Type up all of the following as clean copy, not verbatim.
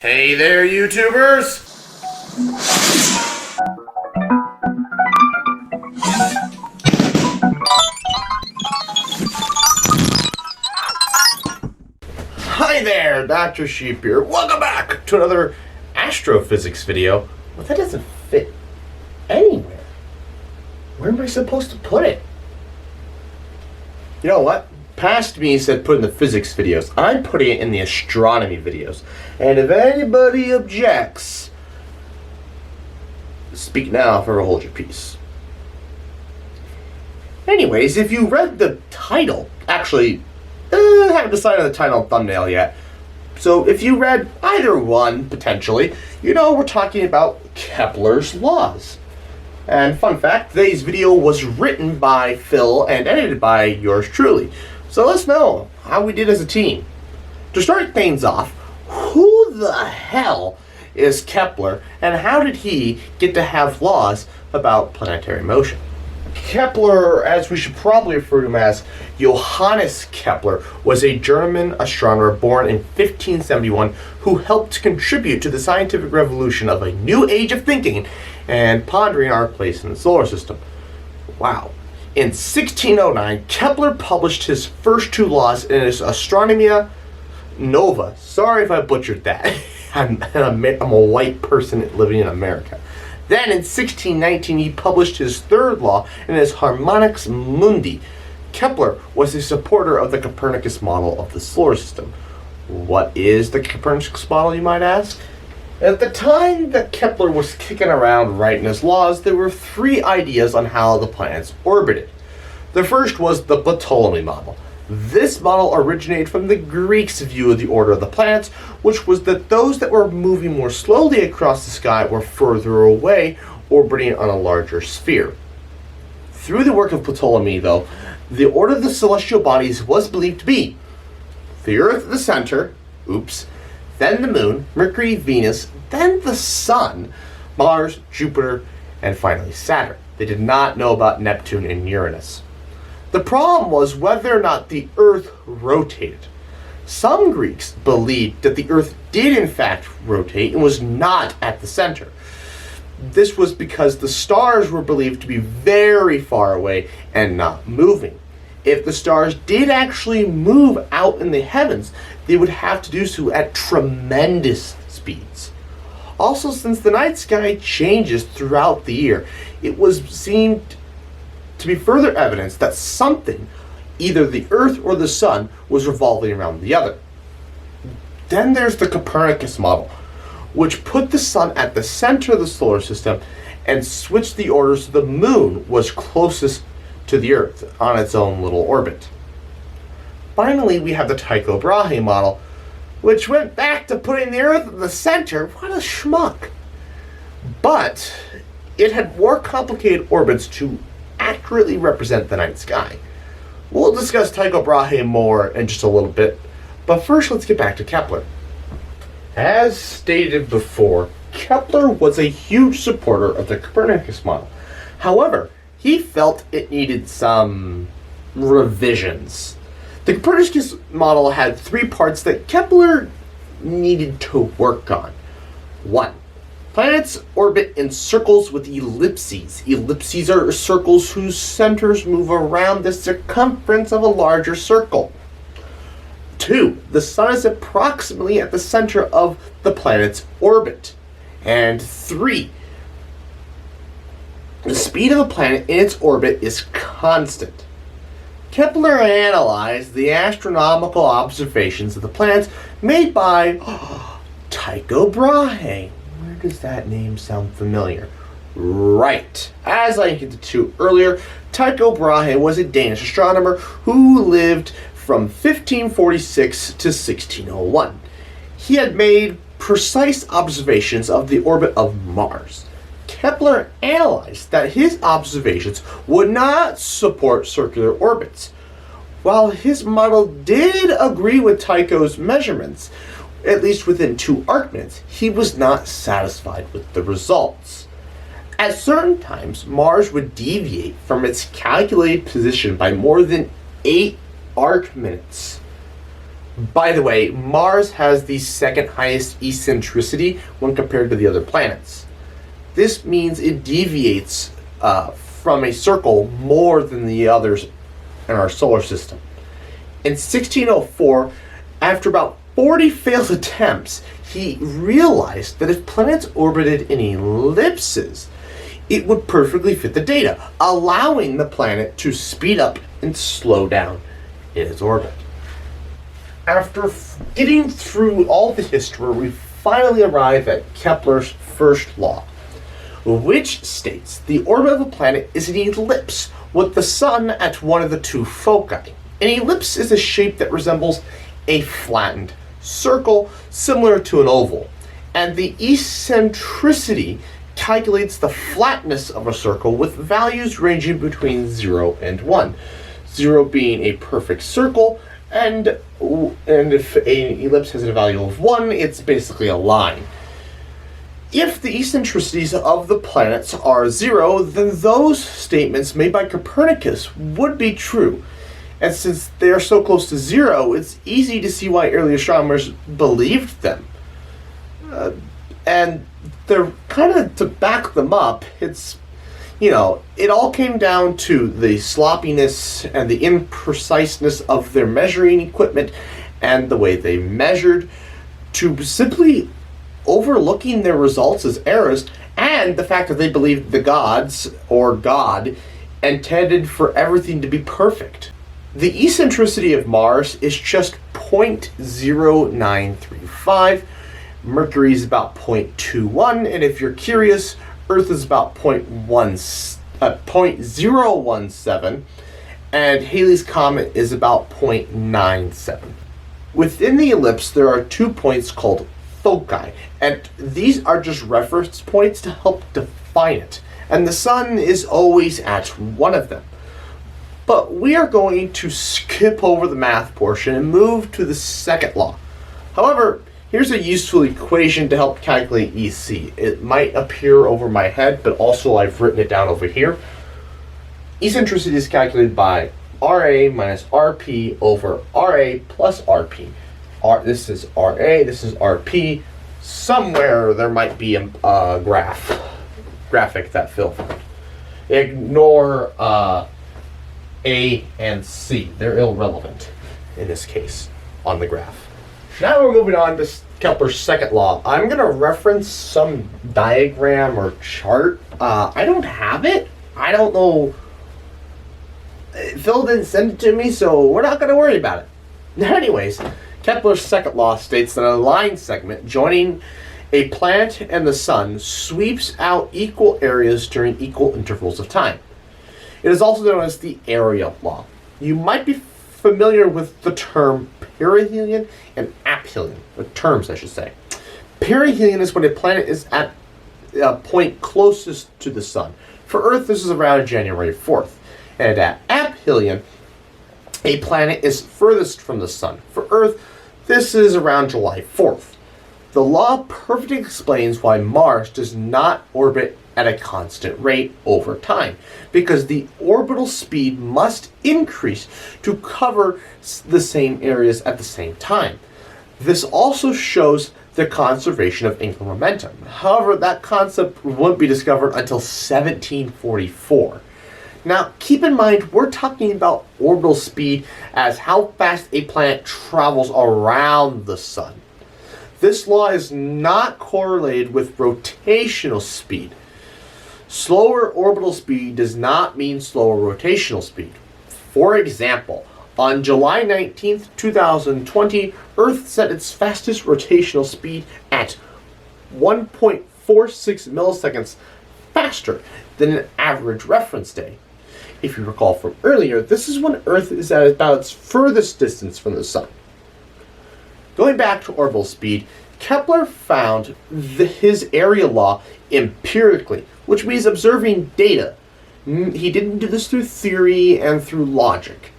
Hey there, YouTubers! Hi there, Dr. Sheep here. Welcome back to another Astrophysics video. Well, that doesn't fit anywhere. Where am I supposed to put it? You know what? Past me said put in the physics videos. I'm putting it in the astronomy videos. And if anybody objects, speak now or hold your peace. Anyways, if you read the title, actually, I haven't decided on the title and thumbnail yet. So if you read either one, potentially, you know we're talking about Kepler's Laws. And fun fact, today's video was written by Phil and edited by yours truly. So let's know how we did as a team. To start things off, who the hell is Kepler and how did he get to have laws about planetary motion? Kepler, as we should probably refer to him as Johannes Kepler, was a German astronomer born in 1571 who helped contribute to the scientific revolution of a new age of thinking and pondering our place in the solar system. Wow. In 1609, Kepler published his first two laws in his Astronomia Nova. Sorry if I butchered that. I'm a white person living in America. Then in 1619, he published his third law in his Harmonics Mundi. Kepler was a supporter of the Copernicus model of the solar system. What is the Copernicus model, you might ask? At the time that Kepler was kicking around writing his laws, there were three ideas on how the planets orbited. The first was the Ptolemy model. This model originated from the Greeks' view of the order of the planets, which was that those that were moving more slowly across the sky were further away, orbiting on a larger sphere. Through the work of Ptolemy, though, the order of the celestial bodies was believed to be the Earth at the center, then the Moon, Mercury, Venus, then the Sun, Mars, Jupiter, and finally Saturn. They did not know about Neptune and Uranus. The problem was whether or not the Earth rotated. Some Greeks believed that the Earth did in fact rotate and was not at the center. This was because the stars were believed to be very far away and not moving. If the stars did actually move out in the heavens, they would have to do so at tremendous speeds. Also, since the night sky changes throughout the year, it was seen to be further evidence that something, either the Earth or the Sun, was revolving around the other. Then there's the Copernicus model, which put the Sun at the center of the solar system and switched the order so the Moon was closest to the Earth on its own little orbit. Finally, we have the Tycho Brahe model, which went back to putting the Earth at the center. What a schmuck. But it had more complicated orbits to accurately represent the night sky. We'll discuss Tycho Brahe more in just a little bit, but first let's get back to Kepler. As stated before, Kepler was a huge supporter of the Copernicus model. However, he felt it needed some revisions. The Copernicus model had three parts that Kepler needed to work on. 1. Planets orbit in circles with ellipses. Ellipses are circles whose centers move around the circumference of a larger circle. 2. The Sun is approximately at the center of the planet's orbit. And 3. The speed of a planet in its orbit is constant. Kepler analyzed the astronomical observations of the planets made by Tycho Brahe. Where does that name sound familiar? Right. As I hinted to earlier, Tycho Brahe was a Danish astronomer who lived from 1546 to 1601. He had made precise observations of the orbit of Mars. Kepler analyzed that his observations would not support circular orbits. While his model did agree with Tycho's measurements, at least within 2 arc minutes, he was not satisfied with the results. At certain times, Mars would deviate from its calculated position by more than 8 arc minutes. By the way, Mars has the second highest eccentricity when compared to the other planets. This means it deviates from a circle more than the others in our solar system. In 1604, after about 40 failed attempts, he realized that if planets orbited in ellipses, it would perfectly fit the data, allowing the planet to speed up and slow down in its orbit. After getting through all the history, we finally arrive at Kepler's first law, which states the orbit of a planet is an ellipse with the sun at one of the two foci. An ellipse is a shape that resembles a flattened circle similar to an oval, and the eccentricity calculates the flatness of a circle with values ranging between 0 and 1. 0 being a perfect circle, and if an ellipse has a value of 1, it's basically a line. If the eccentricities of the planets are 0, then those statements made by Copernicus would be true. And since they are so close to 0, it's easy to see why early astronomers believed them. And they're kind of, to back them up, it all came down to the sloppiness and the impreciseness of their measuring equipment and the way they measured, to simply overlooking their results as errors, and the fact that they believed the gods, or God, intended for everything to be perfect. The eccentricity of Mars is just 0.0935. Mercury is about 0.21, and if you're curious, Earth is about 0.017, and Halley's Comet is about 0.97. Within the ellipse, there are 2 points called foci, and these are just reference points to help define it, and the sun is always at one of them. But we are going to skip over the math portion and move to the second law. However, here's a useful equation to help calculate EC. It might appear over my head, but also I've written it down over here. Eccentricity is calculated by RA minus RP over RA plus RP. This is RA, this is RP. Somewhere there might be a graphic that Phil found. Ignore A and C. They're irrelevant in this case on the graph. Now we're moving on to Kepler's second law. I'm going to reference some diagram or chart. I don't have it. I don't know. Phil didn't send it to me, so we're not going to worry about it. Anyways, Kepler's second law states that a line segment joining a planet and the sun sweeps out equal areas during equal intervals of time. It is also known as the area law. You might be familiar with the term perihelion and aphelion, the terms I should say. Perihelion is when a planet is at a point closest to the sun. For Earth, this is around January 4th. And at aphelion, a planet is furthest from the sun. For Earth, this is around July 4th. The law perfectly explains why Mars does not orbit at a constant rate over time, because the orbital speed must increase to cover the same areas at the same time. This also shows the conservation of angular momentum. However, that concept wouldn't be discovered until 1744. Now, keep in mind, we're talking about orbital speed as how fast a planet travels around the sun. This law is not correlated with rotational speed. Slower orbital speed does not mean slower rotational speed. For example, on July 19th, 2020, Earth set its fastest rotational speed at 1.46 milliseconds faster than an average reference day. If you recall from earlier, this is when Earth is at about its furthest distance from the sun. Going back to orbital speed, Kepler found his area law empirically, which means observing data. He didn't do this through theory and through logic.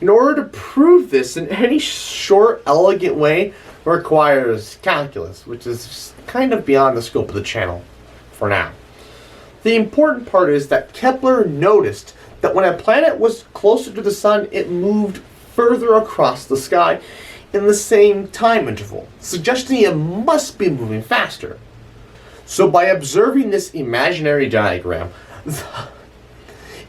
In order to prove this in any short, elegant way requires calculus, which is kind of beyond the scope of the channel for now. The important part is that Kepler noticed that when a planet was closer to the sun, it moved further across the sky, in the same time interval, suggesting it must be moving faster. So by observing this imaginary diagram,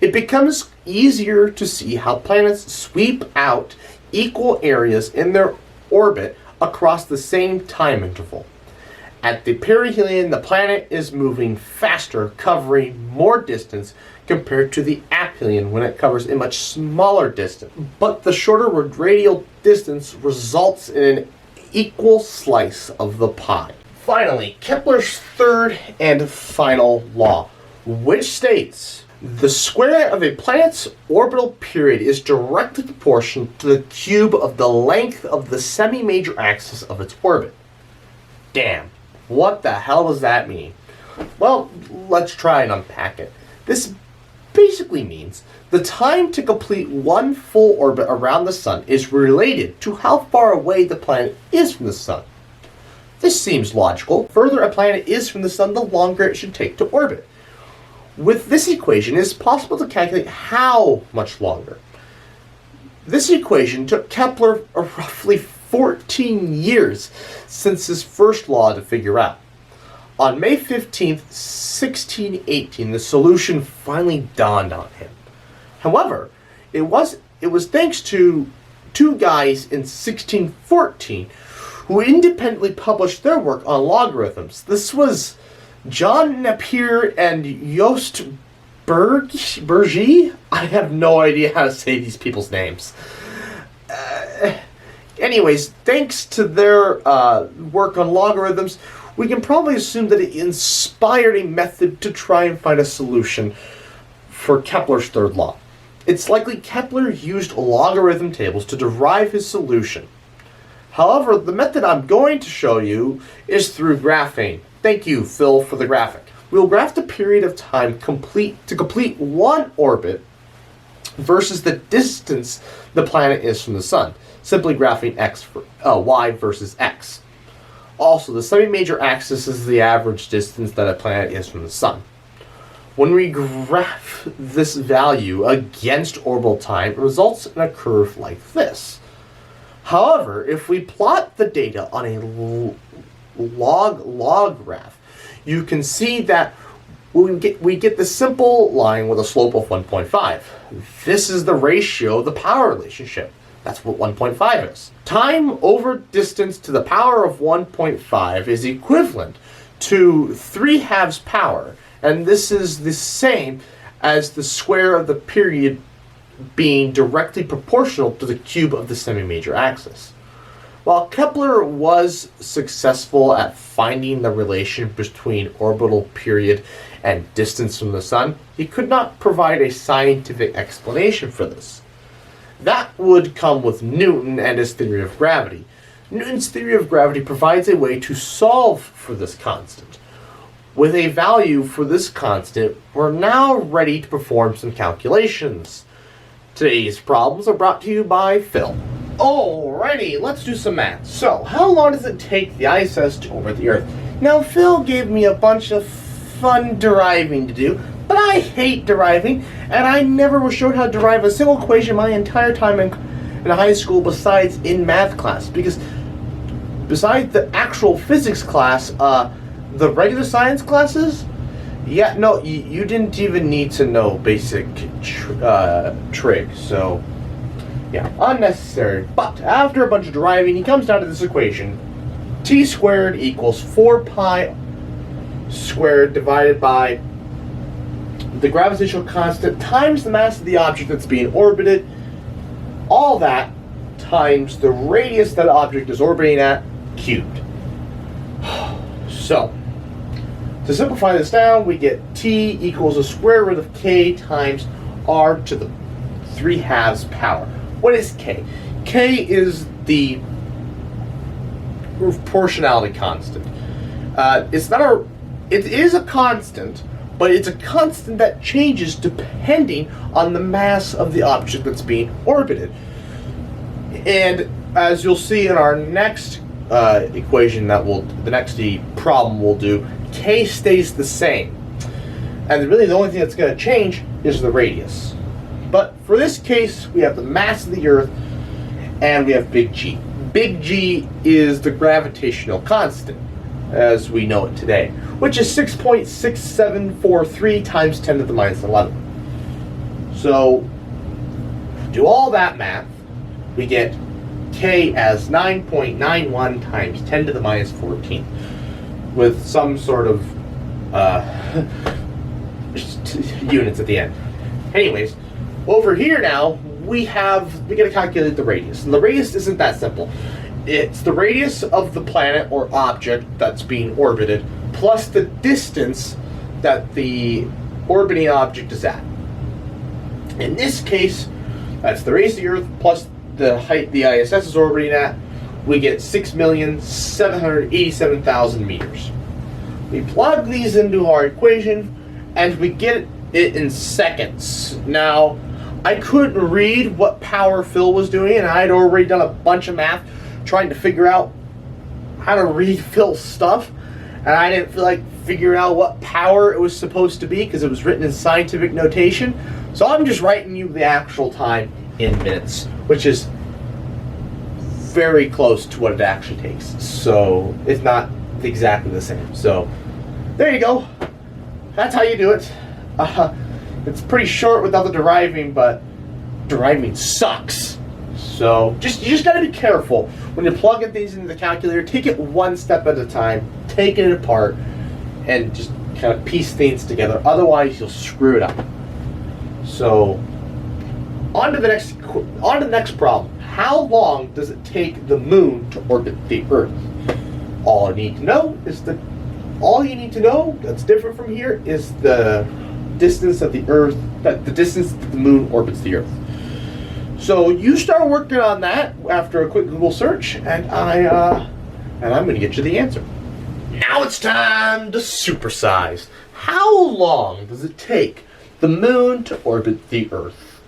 it becomes easier to see how planets sweep out equal areas in their orbit across the same time interval. At the perihelion, the planet is moving faster, covering more distance compared to the aphelion when it covers a much smaller distance. But the shorter radial distance results in an equal slice of the pie. Finally, Kepler's third and final law, which states the square of a planet's orbital period is directly proportional to the cube of the length of the semi-major axis of its orbit. Damn, what the hell does that mean? Well, let's try and unpack it. This basically means the time to complete one full orbit around the Sun is related to how far away the planet is from the Sun. This seems logical. The further a planet is from the Sun, the longer it should take to orbit. With this equation, it is possible to calculate how much longer. This equation took Kepler roughly 14 years since his first law to figure out. On May 15th, 1618, the solution finally dawned on him. However, it was thanks to two guys in 1614 who independently published their work on logarithms. This was John Napier and Joost Bergy? I have no idea how to say these people's names. Anyways, thanks to their work on logarithms, we can probably assume that it inspired a method to try and find a solution for Kepler's third law. It's likely Kepler used logarithm tables to derive his solution. However, the method I'm going to show you is through graphing. Thank you, Phil, for the graphic. We'll graph the period of time to complete one orbit versus the distance the planet is from the Sun, simply graphing y versus x. Also, the semi-major axis is the average distance that a planet is from the Sun. When we graph this value against orbital time, it results in a curve like this. However, if we plot the data on a log graph, you can see that we get the simple line with a slope of 1.5. This is the ratio of the power relationship. That's what 1.5 is. Time over distance to the power of 1.5 is equivalent to 3/2 power, and this is the same as the square of the period being directly proportional to the cube of the semi-major axis. While Kepler was successful at finding the relation between orbital period and distance from the Sun, he could not provide a scientific explanation for this. That would come with Newton and his theory of gravity. Newton's theory of gravity provides a way to solve for this constant. With a value for this constant, we're now ready to perform some calculations. Today's problems are brought to you by Phil. Alrighty, let's do some math. So, how long does it take the ISS to orbit the Earth? Now, Phil gave me a bunch of fun deriving to do, but I hate deriving, and I never was showed how to derive a single equation my entire time in high school besides in math class. Because besides the actual physics class, the regular science classes, yeah, no, you didn't even need to know basic trig, so yeah, unnecessary. But after a bunch of deriving, he comes down to this equation. T squared equals 4 pi squared divided by the gravitational constant times the mass of the object that's being orbited. All that times the radius that object is orbiting at, cubed. So, to simplify this down, we get T equals the square root of K times R to the 3/2 power. What is K? K is the proportionality constant. It is a constant, but it's a constant that changes depending on the mass of the object that's being orbited. And as you'll see in our next equation the next problem we'll do, K stays the same. And really the only thing that's going to change is the radius. But for this case, we have the mass of the Earth, and we have big G. Big G is the gravitational constant, as we know it today, which is 6.6743 times 10 to the minus 11. So, do all that math, we get K as 9.91 times 10 to the minus 14, with some sort of units at the end. Anyways, over here now, we got to calculate the radius. And the radius isn't that simple. It's the radius of the planet or object that's being orbited plus the distance that the orbiting object is at. In this case, that's the radius of the Earth plus the height the ISS is orbiting at. We get 6,787,000 meters. We plug these into our equation and we get it in seconds. Now, I couldn't read what power Phil was doing, and I had already done a bunch of math trying to figure out how to read Phil's stuff, and I didn't feel like figuring out what power it was supposed to be because it was written in scientific notation. So I'm just writing you the actual time in minutes, which is very close to what it actually takes. So it's not exactly the same. So there you go. That's how you do it. It's pretty short without the deriving, but deriving sucks. So you just gotta be careful when you're plugging things into the calculator. Take it one step at a time, take it apart, and just kind of piece things together. Otherwise, you'll screw it up. So on to the next problem. How long does it take the moon to orbit the Earth? All you need to know that's different from here is the distance of the Earth, the distance that the moon orbits the Earth. So you start working on that after a quick Google search, and I'm going to get you the answer. Now it's time to supersize. How long does it take the moon to orbit the Earth?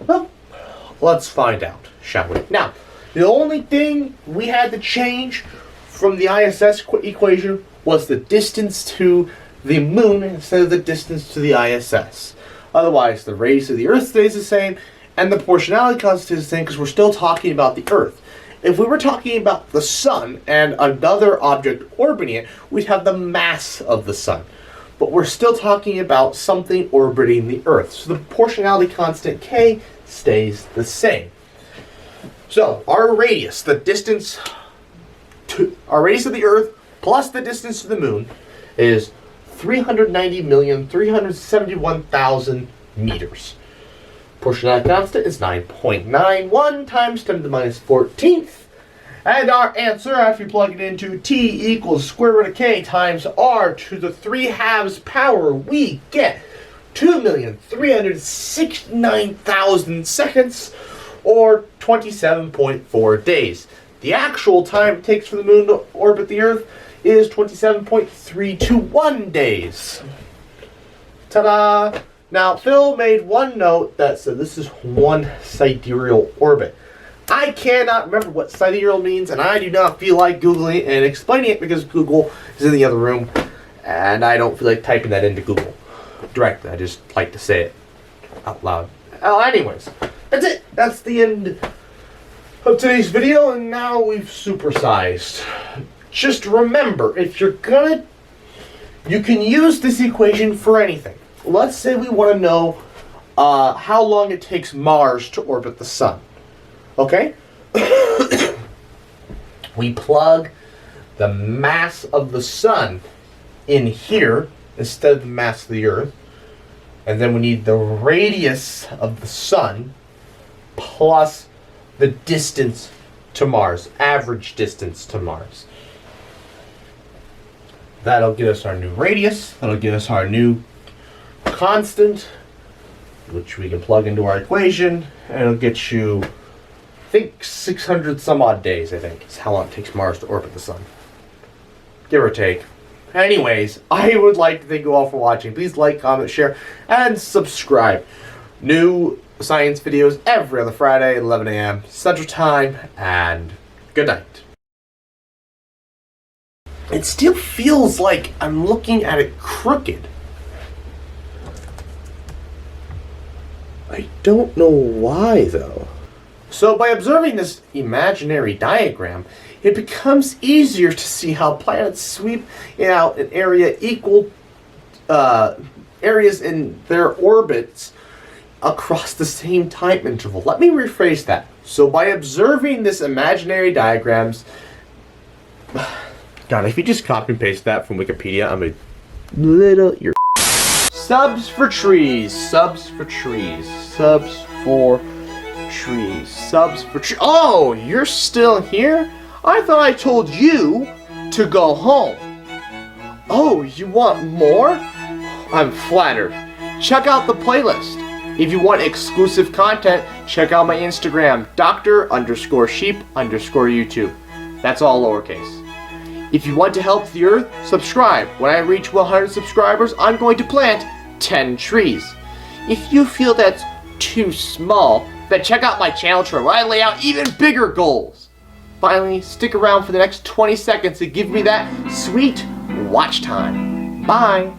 Well, let's find out, shall we? Now, the only thing we had to change from the ISS equation was the distance to the moon instead of the distance to the ISS. Otherwise, the radius of the Earth stays the same, and the proportionality constant stays the same because we're still talking about the Earth. If we were talking about the Sun and another object orbiting it, we'd have the mass of the Sun. But we're still talking about something orbiting the Earth. So the proportionality constant K stays the same. So our radius, our radius of the Earth plus the distance to the moon is 390,371,000 meters. Proportionality constant is 9.91 times 10 to the minus 14th. And our answer, after you plug it into T equals square root of K times R to the 3/2 power, we get 2,369,000 seconds, or 27.4 days. The actual time it takes for the moon to orbit the Earth is 27.321 days. Ta-da! Now, Phil made one note that said this is one sidereal orbit. I cannot remember what sidereal means, and I do not feel like Googling it and explaining it because Google is in the other room, and I don't feel like typing that into Google directly. I just like to say it out loud. Anyways, that's it. That's the end of today's video, and now we've supersized. Just remember, if you're gonna, you can use this equation for anything. Let's say we want to know how long it takes Mars to orbit the Sun. Okay? We plug the mass of the Sun in here instead of the mass of the Earth. And then we need the radius of the Sun plus the distance to Mars, average distance to Mars. That'll get us our new radius. That'll get us our new constant, which we can plug into our equation, and it'll get you, I think, 600 some odd days, I think, is how long it takes Mars to orbit the Sun. Give or take. Anyways, I would like to thank you all for watching. Please like, comment, share, and subscribe. New science videos every other Friday at 11 a.m. Central Time, and good night. It still feels like I'm looking at it crooked. I don't know why, though. So by observing this imaginary diagram, it becomes easier to see how planets sweep out an area equal areas in their orbits across the same time interval. Let me rephrase that. So by observing this imaginary diagrams, God, if you just copy and paste that from Wikipedia, I'm a little you're subs for trees, subs for trees, subs for trees, subs for trees. Oh, you're still here? I thought I told you to go home. Oh, you want more? I'm flattered. Check out the playlist. If you want exclusive content, check out my Instagram, Dr_Sheep_YouTube. That's all lowercase. If you want to help the Earth, subscribe. When I reach 100 subscribers, I'm going to plant 10 trees. If you feel that's too small, then check out my channel chart where I lay out even bigger goals. Finally, stick around for the next 20 seconds to give me that sweet watch time. Bye.